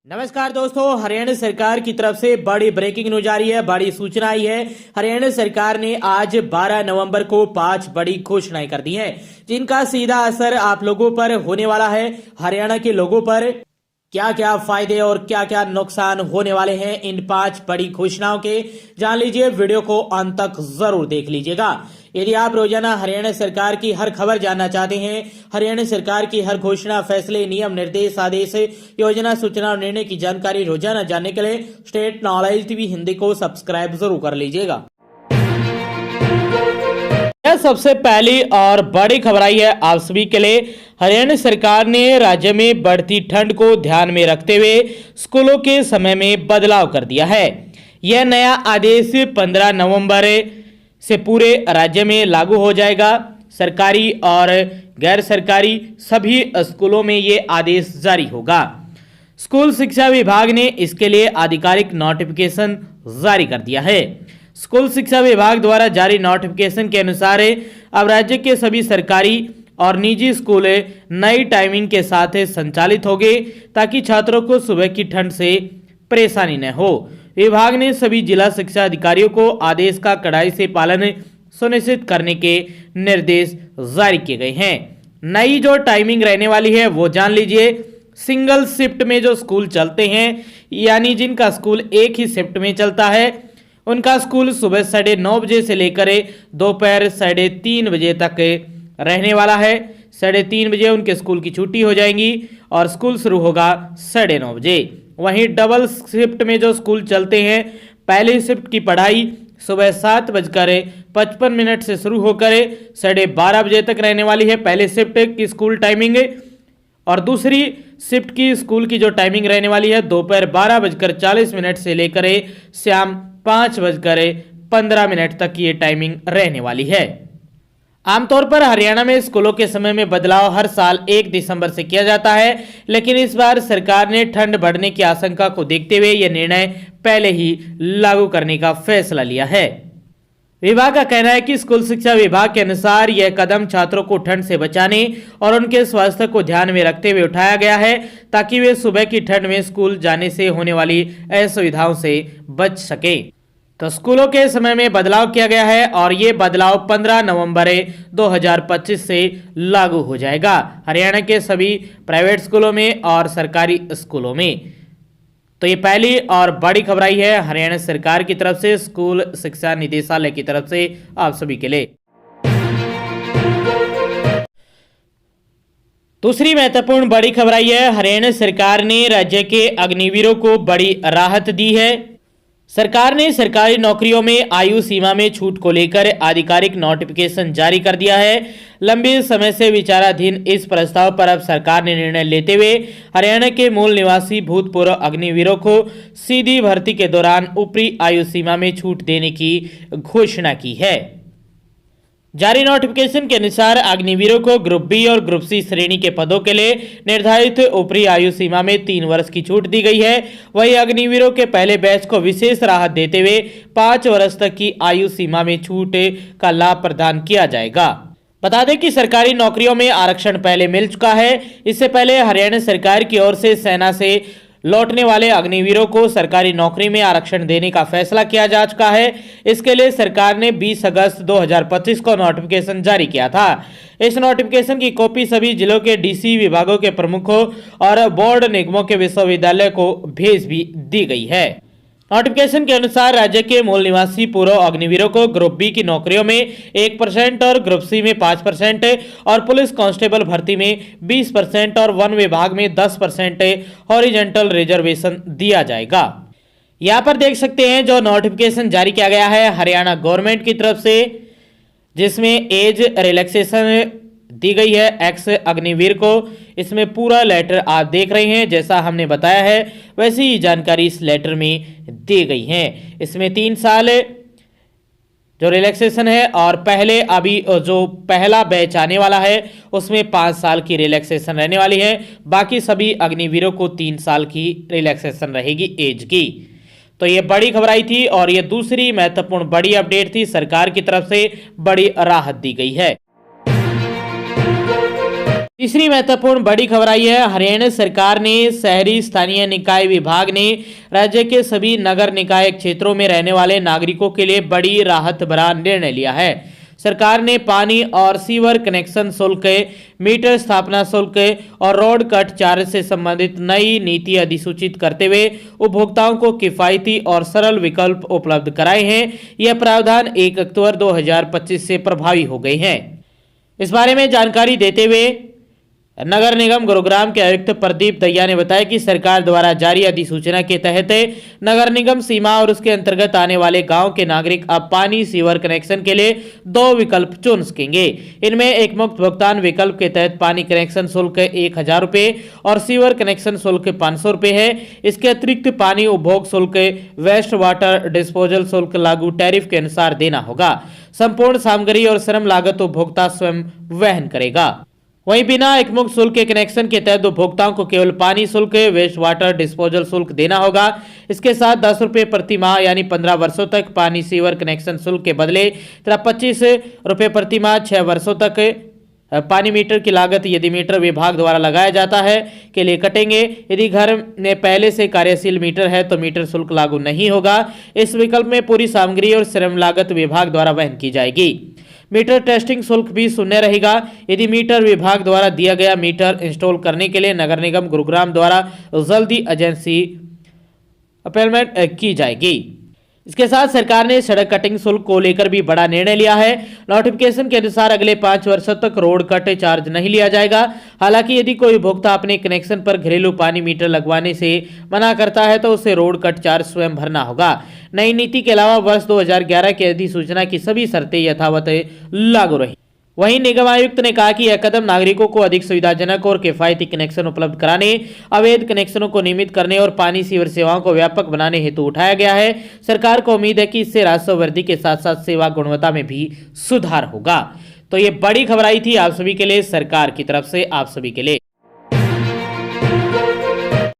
नमस्कार दोस्तों, हरियाणा सरकार की तरफ से बड़ी ब्रेकिंग न्यूज आ रही है। बड़ी सूचना आई है। हरियाणा सरकार ने आज 12 नवंबर को 5 बड़ी घोषणाएं कर दी हैं, जिनका सीधा असर आप लोगों पर होने वाला है। हरियाणा के लोगों पर क्या क्या फायदे और क्या क्या नुकसान होने वाले हैं इन 5 बड़ी घोषणाओं के, जान लीजिए। वीडियो को अंत तक जरूर देख लीजिएगा। यदि आप रोजाना हरियाणा सरकार की हर खबर जानना चाहते हैं, हरियाणा सरकार की हर घोषणा, फैसले, नियम, निर्देश, आदेश, योजना, सूचना और निर्णय की जानकारी रोजाना जानने के लिए स्टेट नॉलेज टीवी हिंदी को सब्सक्राइब जरूर कर लीजिएगा। यह सबसे पहली और बड़ी खबर आई है आप सभी के लिए। हरियाणा सरकार ने राज्य में बढ़ती ठंड को ध्यान में रखते हुए स्कूलों के समय में बदलाव कर दिया है। यह नया आदेश 15 नवंबर से पूरे राज्य में लागू हो जाएगा। सरकारी और गैर सरकारी सभी स्कूलों में ये आदेश जारी होगा। स्कूल शिक्षा विभाग ने इसके लिए आधिकारिक नोटिफिकेशन जारी कर दिया है। स्कूल शिक्षा विभाग द्वारा जारी नोटिफिकेशन के अनुसार अब राज्य के सभी सरकारी और निजी स्कूल नई टाइमिंग के साथ संचालित होंगे, ताकि छात्रों को सुबह की ठंड से परेशानी न हो। विभाग ने सभी जिला शिक्षा अधिकारियों को आदेश का कड़ाई से पालन सुनिश्चित करने के निर्देश जारी किए गए हैं। नई जो टाइमिंग रहने वाली है वो जान लीजिए। सिंगल शिफ्ट में जो स्कूल चलते हैं, यानी जिनका स्कूल एक ही शिफ्ट में चलता है, उनका स्कूल सुबह 9:30 बजे से लेकर दोपहर 3:30 बजे तक रहने वाला है। 3:30 बजे उनके स्कूल की छुट्टी हो जाएगी और स्कूल शुरू होगा 9:30 बजे। वहीं डबल शिफ्ट में जो स्कूल चलते हैं, पहली शिफ्ट की पढ़ाई सुबह 7:55 से शुरू होकर 12:30 बजे तक रहने वाली है, पहले शिफ्ट की स्कूल टाइमिंग। और दूसरी शिफ्ट की स्कूल की जो टाइमिंग रहने वाली है, दोपहर 12:40 से लेकर शाम 5:15 तक ये टाइमिंग रहने वाली है। आमतौर पर हरियाणा में स्कूलों के समय में बदलाव हर साल 1 दिसंबर से किया जाता है, लेकिन इस बार सरकार ने ठंड बढ़ने की आशंका को देखते हुए यह निर्णय पहले ही लागू करने का फैसला लिया है। विभाग का कहना है कि स्कूल शिक्षा विभाग के अनुसार यह कदम छात्रों को ठंड से बचाने और उनके स्वास्थ्य को ध्यान में रखते हुए उठाया गया है, ताकि वे सुबह की ठंड में स्कूल जाने से होने वाली असुविधाओं से बच सके। तो स्कूलों के समय में बदलाव किया गया है और ये बदलाव 15 नवंबर 2025 से लागू हो जाएगा हरियाणा के सभी प्राइवेट स्कूलों में और सरकारी स्कूलों में। तो ये पहली और बड़ी खबर आई है हरियाणा सरकार की तरफ से, स्कूल शिक्षा निदेशालय की तरफ से आप सभी के लिए। दूसरी महत्वपूर्ण बड़ी खबर आई है, हरियाणा सरकार ने राज्य के अग्निवीरों को बड़ी राहत दी है। सरकार ने सरकारी नौकरियों में आयु सीमा में छूट को लेकर आधिकारिक नोटिफिकेशन जारी कर दिया है। लंबे समय से विचाराधीन इस प्रस्ताव पर अब सरकार ने निर्णय लेते हुए हरियाणा के मूल निवासी भूतपूर्व अग्निवीरों को सीधी भर्ती के दौरान ऊपरी आयु सीमा में छूट देने की घोषणा की है। जारी नोटिफिकेशन के अनुसार अग्निवीरों को ग्रुप बी और ग्रुप सी श्रेणी के पदों के लिए निर्धारित ऊपरी आयु सीमा में 3 वर्ष की छूट दी गई है। वहीं अग्निवीरों के पहले बैच को विशेष राहत देते हुए 5 वर्ष तक की आयु सीमा में छूट का लाभ प्रदान किया जाएगा। बता दें कि सरकारी नौकरियों में आरक्षण पहले मिल चुका है। इससे पहले हरियाणा सरकार की ओर से सेना से लौटने वाले अग्निवीरों को सरकारी नौकरी में आरक्षण देने का फैसला किया जा चुका है। इसके लिए सरकार ने 20 अगस्त 2025 को नोटिफिकेशन जारी किया था। इस नोटिफिकेशन की कॉपी सभी जिलों के डीसी, विभागों के प्रमुखों और बोर्ड निगमों के विश्वविद्यालय को भेज भी दी गई है। नोटिफिकेशन के अनुसार राज्य के मूल निवासी पूर्व अग्निवीरों को ग्रुप बी की नौकरियों में 1% और ग्रुप सी में 5% और पुलिस कांस्टेबल भर्ती में 20% और वन विभाग में 10% हॉरिजॉन्टल रिजर्वेशन दिया जाएगा। यहाँ पर देख सकते हैं जो नोटिफिकेशन जारी किया गया है हरियाणा गवर्नमेंट की तरफ से, जिसमें एज रिलैक्सेशन दी गई है एक्स अग्निवीर को। इसमें पूरा लेटर आप देख रहे हैं, जैसा हमने बताया है वैसी ही जानकारी इस लेटर में दी गई है। इसमें 3 साल जो रिलैक्सेशन है और पहले अभी जो पहला बैच आने वाला है उसमें 5 साल की रिलैक्सेशन रहने वाली है। बाकी सभी अग्निवीरों को 3 साल की रिलैक्सेशन रहेगी एज की। तो ये बड़ी खबर आई थी और ये दूसरी महत्वपूर्ण बड़ी अपडेट थी, सरकार की तरफ से बड़ी राहत दी गई है। तीसरी महत्वपूर्ण बड़ी खबर आई है। हरियाणा सरकार ने शहरी स्थानीय निकाय विभाग ने राज्य के सभी नगर निकाय क्षेत्रों में रहने वाले नागरिकों के लिए बड़ी राहत भरा निर्णय लिया है। सरकार ने पानी और सीवर कनेक्शन शुल्क, मीटर स्थापना शुल्क और रोड कट चार्ज से संबंधित नई नीति अधिसूचित करते हुए उपभोक्ताओं को किफायती और सरल विकल्प उपलब्ध कराए हैं। यह प्रावधान 1 अक्टूबर 2025 से प्रभावी हो गए हैं। इस बारे में जानकारी देते हुए नगर निगम गुरुग्राम के आयुक्त प्रदीप दहिया ने बताया कि सरकार द्वारा जारी अधिसूचना के तहत नगर निगम सीमा और उसके अंतर्गत आने वाले गांव के नागरिक अब पानी सीवर कनेक्शन के लिए 2 विकल्प चुन सकेंगे। इनमें एक मुक्त भुगतान विकल्प के तहत पानी कनेक्शन शुल्क 1000 रुपये और सीवर कनेक्शन शुल्क 500 रुपये है। इसके अतिरिक्त पानी उपभोग शुल्क, वेस्ट वाटर डिस्पोजल शुल्क लागू टैरिफ के अनुसार देना होगा। संपूर्ण सामग्री और श्रम लागत उपभोक्ता स्वयं वहन करेगा। वहीं बिना एक मुक्त शुल्क के कनेक्शन के तहत उपभोक्ताओं को केवल पानी शुल्क, वेस्ट वाटर डिस्पोजल शुल्क देना होगा। इसके साथ 10 रुपये प्रति माह यानी 15 वर्षों तक पानी सीवर कनेक्शन शुल्क के बदले 25 रुपये प्रति माह 6 वर्षों तक पानी मीटर की लागत यदि मीटर विभाग द्वारा लगाया जाता है के लिए कटेंगे। यदि घर में पहले से कार्यशील मीटर है तो मीटर शुल्क लागू नहीं होगा। इस विकल्प में पूरी सामग्री और श्रम लागत विभाग द्वारा वहन की जाएगी। मीटर टेस्टिंग शुल्क भी शून्य रहेगा। यदि मीटर विभाग द्वारा दिया गया मीटर इंस्टॉल करने के लिए नगर निगम गुरुग्राम द्वारा जल्दी एजेंसी अपॉइंटमेंट की जाएगी। इसके साथ सरकार ने सड़क कटिंग शुल्क को लेकर भी बड़ा निर्णय लिया है। नोटिफिकेशन के अनुसार अगले 5 वर्षों तक रोड कट चार्ज नहीं लिया जाएगा। हालांकि यदि कोई उपभोक्ता अपने कनेक्शन पर घरेलू पानी मीटर लगवाने से मना करता है तो उसे रोड कट चार्ज स्वयं भरना होगा। नई नीति के अलावा वर्ष 2011 की अधिसूचना की सभी शर्तें यथावत लागू रही। वहीं निगम आयुक्त ने कहा कि यह कदम नागरिकों को अधिक सुविधाजनक और किफायती कनेक्शन उपलब्ध कराने, अवैध कनेक्शनों को नियमित करने और पानी सीवर सेवाओं को व्यापक बनाने हेतु उठाया गया है। सरकार को उम्मीद है कि इससे राजस्व वृद्धि के साथ साथ सेवा गुणवत्ता में भी सुधार होगा। तो ये बड़ी खबर आई थी आप सभी के लिए, सरकार की तरफ से आप सभी के लिए।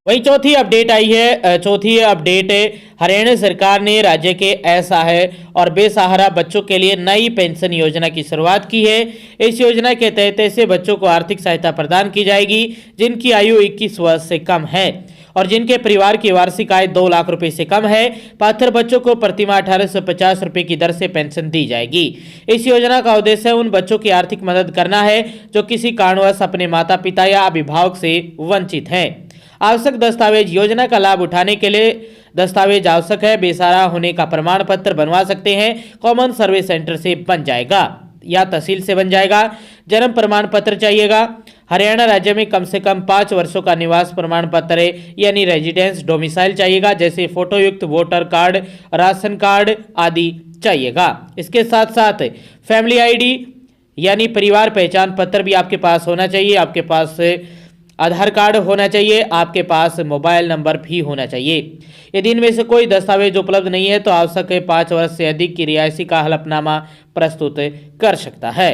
वहीं चौथी अपडेट आई है। चौथी अपडेट हरियाणा सरकार ने राज्य के असहाय और बेसहारा बच्चों के लिए नई पेंशन योजना की शुरुआत की है। इस योजना के तहत ऐसे बच्चों को आर्थिक सहायता प्रदान की जाएगी जिनकी आयु 21 वर्ष से कम है और जिनके परिवार की वार्षिक आय 2 लाख रुपए से कम है। पात्र बच्चों को प्रतिमाह 1850 रुपए की दर से पेंशन दी जाएगी। इस योजना का उद्देश्य उन बच्चों की आर्थिक मदद करना है जो किसी कारणवश अपने माता पिता या अभिभावक से वंचित हैं। आवश्यक दस्तावेज। योजना का लाभ उठाने के लिए दस्तावेज आवश्यक है। बेसहारा होने का प्रमाण पत्र बनवा सकते हैं। कॉमन सर्विस सेंटर से बन जाएगा या तहसील से बन जाएगा। जन्म प्रमाण पत्र चाहिएगा। हरियाणा राज्य में कम से कम 5 वर्षों का निवास प्रमाण पत्र यानी रेजिडेंस डोमिसाइल चाहिएगा, जैसे फोटोयुक्त वोटर कार्ड, राशन कार्ड आदि चाहिएगा। इसके साथ साथ फैमिली आईडी यानी परिवार पहचान पत्र भी आपके पास होना चाहिए। आपके पास आधार कार्ड होना चाहिए। आपके पास मोबाइल नंबर भी होना चाहिए। यदि इनमें से कोई दस्तावेज उपलब्ध नहीं है तो आवश्यक है 5 वर्ष से अधिक की रिहायशी का हलफनामा प्रस्तुत कर सकता है।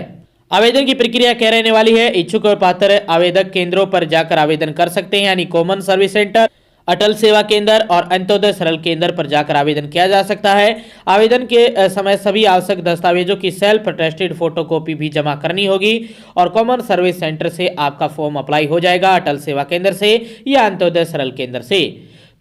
आवेदन की प्रक्रिया क्या रहने वाली है? इच्छुक और पात्र आवेदक केंद्रों पर जाकर आवेदन कर सकते हैं, यानी कॉमन सर्विस सेंटर, अटल सेवा केंद्र और अंत्योदय सरल केंद्र पर जाकर आवेदन किया जा सकता है। आवेदन के समय सभी आवश्यक दस्तावेजों की सेल्फ अटेस्टेड फोटोकॉपी भी जमा करनी होगी और कॉमन सर्विस सेंटर से आपका फॉर्म अप्लाई हो जाएगा, अटल सेवा केंद्र से या अंत्योदय सरल केंद्र से।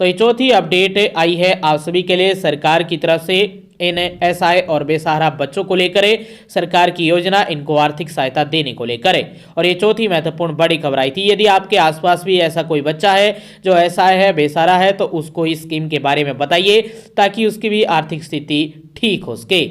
तो ये चौथी अपडेट आई है आप सभी के लिए सरकार की तरफ से इन असहाय और बेसहारा बच्चों को लेकर सरकार की योजना, इनको आर्थिक सहायता देने को लेकर। और ये चौथी महत्वपूर्ण बड़ी खबर आई थी। यदि आपके आसपास भी ऐसा कोई बच्चा है जो असहाय है, बेसहारा है, तो उसको इस स्कीम के बारे में बताइए ताकि उसकी भी आर्थिक स्थिति ठीक हो सके।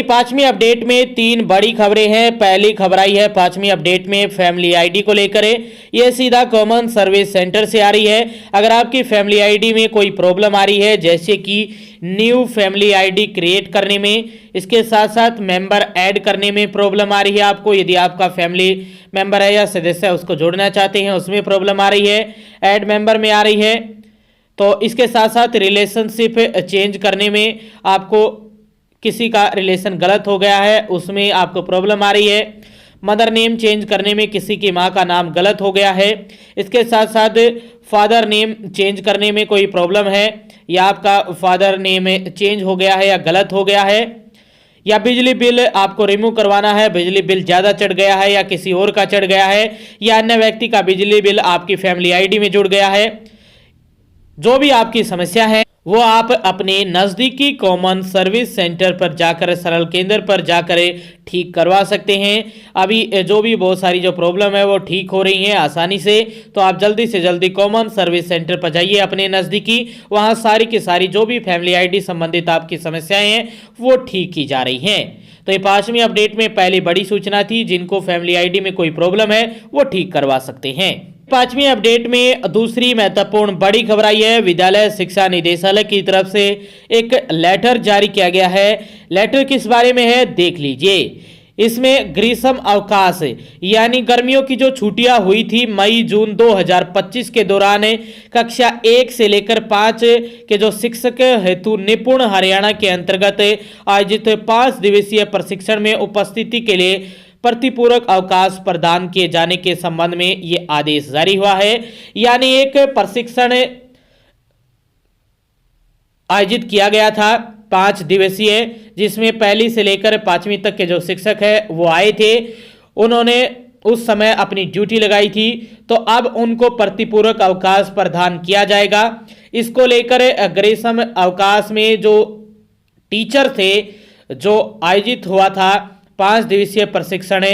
पांचवी अपडेट में 3 बड़ी खबरें हैं। पहली खबर आई है 5वीं अपडेट में फैमिली आईडी को लेकर। यह सीधा कॉमन सर्विस सेंटर से आ रही है। अगर आपकी फैमिली आईडी में कोई प्रॉब्लम आ रही है, जैसे कि न्यू फैमिली आईडी क्रिएट करने में, इसके साथ साथ मेंबर ऐड करने में प्रॉब्लम आ रही है आपको, यदि आपका फैमिली मेंबर है या सदस्य है उसको जोड़ना चाहते हैं उसमें प्रॉब्लम आ रही है, ऐड मेंबर में आ रही है, तो इसके साथ साथ रिलेशनशिप चेंज करने में आपको किसी का रिलेशन गलत हो गया है उसमें आपको प्रॉब्लम आ रही है, मदर नेम चेंज करने में किसी की माँ का नाम गलत हो गया है, इसके साथ साथ फादर नेम चेंज करने में कोई प्रॉब्लम है या आपका फादर नेम चेंज हो गया है या गलत हो गया है, या बिजली बिल आपको रिमूव करवाना है, बिजली बिल ज़्यादा चढ़ गया है या किसी और का चढ़ गया है या अन्य व्यक्ति का बिजली बिल आपकी फैमिली आईडी में जुड़ गया है, जो भी आपकी समस्या है वो आप अपने नज़दीकी कॉमन सर्विस सेंटर पर जाकर, सरल केंद्र पर जाकर ठीक करवा सकते हैं। अभी जो भी बहुत सारी जो प्रॉब्लम है वो ठीक हो रही है आसानी से, तो आप जल्दी से जल्दी कॉमन सर्विस सेंटर पर जाइए अपने नज़दीकी, वहाँ सारी की सारी जो भी फैमिली आईडी संबंधित आपकी समस्याएं हैं वो ठीक की जा रही हैं। तो ये 5वीं अपडेट में पहली बड़ी सूचना थी, जिनको फैमिली आईडी में कोई प्रॉब्लम है वो ठीक करवा सकते हैं। 5वीं अपडेट में दूसरी महत्वपूर्ण बड़ी खबर आई है। विद्यालय शिक्षा निदेशालय की तरफ से एक लेटर जारी किया गया है। लेटर किस बारे में है देख लीजिए। इसमें ग्रीष्म अवकाश यानी गर्मियों की जो छुट्टियां हुई थी मई जून 2025 के दौरान कक्षा 1 से लेकर 5 के जो शिक्षक हेतु निपुण हरियाणा के अंतर्गत आयोजित 5 दिवसीय प्रशिक्षण में उपस्थिति के लिए प्रतिपूरक अवकाश प्रदान किए जाने के संबंध में ये आदेश जारी हुआ है। यानी एक प्रशिक्षण आयोजित किया गया था 5 दिवसीय, जिसमें पहली से लेकर 5वीं तक के जो शिक्षक है वो आए थे। उन्होंने उस समय अपनी ड्यूटी लगाई थी, तो अब उनको प्रतिपूरक अवकाश प्रदान किया जाएगा। इसको लेकर ग्रीष्म अवकाश में जो टीचर थे, जो आयोजित हुआ था 5 दिवसीय प्रशिक्षण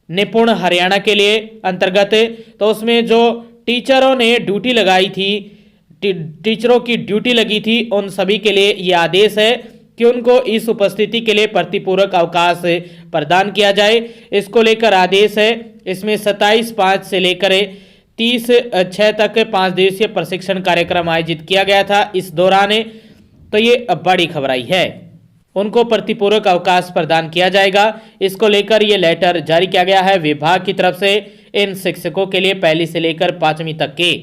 निपुण हरियाणा के लिए अंतर्गत, तो उसमें जो टीचरों ने ड्यूटी लगाई थी, टीचरों की ड्यूटी लगी थी, उन सभी के लिए ये आदेश है कि उनको इस उपस्थिति के लिए प्रतिपूरक अवकाश प्रदान किया जाए। इसको लेकर आदेश है। इसमें 27/5 से लेकर 30/6 तक 5 दिवसीय प्रशिक्षण कार्यक्रम आयोजित किया गया था इस दौरान। तो ये बड़ी खबर आई है, उनको प्रतिपूरक अवकाश प्रदान किया जाएगा। इसको लेकर ये लेटर जारी किया गया है विभाग की तरफ से इन शिक्षकों के लिए, पहली से लेकर 5वीं तक के।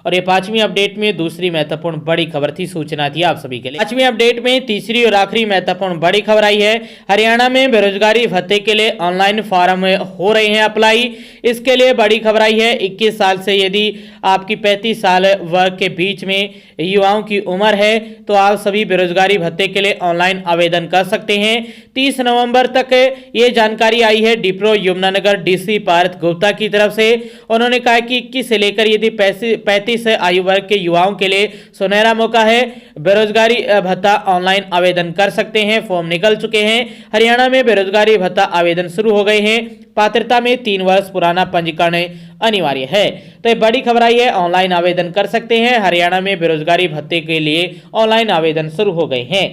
और ये 5वीं अपडेट में दूसरी महत्वपूर्ण बड़ी खबर थी, सूचना थी आप सभी के लिए। 5वीं अपडेट में तीसरी और आखिरी महत्वपूर्ण बड़ी खबर आई है। हरियाणा में बेरोजगारी भत्ते के लिए ऑनलाइन फॉर्म हो रहे हैं अप्लाई। इसके लिए बड़ी खबर आई है। 21 साल से यदि आपकी 35 साल वर्ग के बीच में युवाओं की उम्र है, तो आप सभी बेरोजगारी भत्ते के लिए ऑनलाइन आवेदन कर सकते हैं। 30 नवंबर तक ये जानकारी आई है डिप्रो यमुनानगर डीसी पार्थ गुप्ता की तरफ से। उन्होंने कहा कि 21 से लेकर यदि 35 आयु वर्ग के युवाओं के लिए सुनहरा मौका है, बेरोजगारी भत्ता ऑनलाइन आवेदन कर सकते हैं। फॉर्म निकल चुके हैं। हरियाणा में बेरोजगारी भत्ता आवेदन शुरू हो गए हैं। पात्रता में 3 वर्ष पुराना पंजीकरण अनिवार्य है। तो ये बड़ी खबर आई है, ऑनलाइन आवेदन कर सकते हैं। हरियाणा में बेरोजगारी भत्ते के लिए ऑनलाइन आवेदन शुरू हो गए हैं।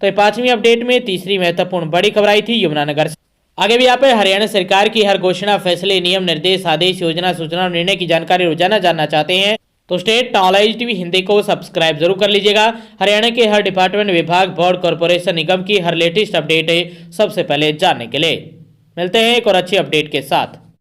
तो ये 5वीं अपडेट में तीसरी महत्वपूर्ण बड़ी खबर आई थी यमुनानगर से। आगे भी आप हरियाणा सरकार की हर घोषणा, फैसले, नियम, निर्देश, आदेश, योजना, सूचना और निर्णय की जानकारी रोजाना जानना चाहते हैं तो स्टेट नॉलेज टीवी हिंदी को सब्सक्राइब जरूर कर लीजिएगा। हरियाणा के हर डिपार्टमेंट, विभाग, बोर्ड, कॉर्पोरेशन, निगम की हर लेटेस्ट अपडेट सबसे पहले जानने के लिए। मिलते हैं एक और अच्छी अपडेट के साथ।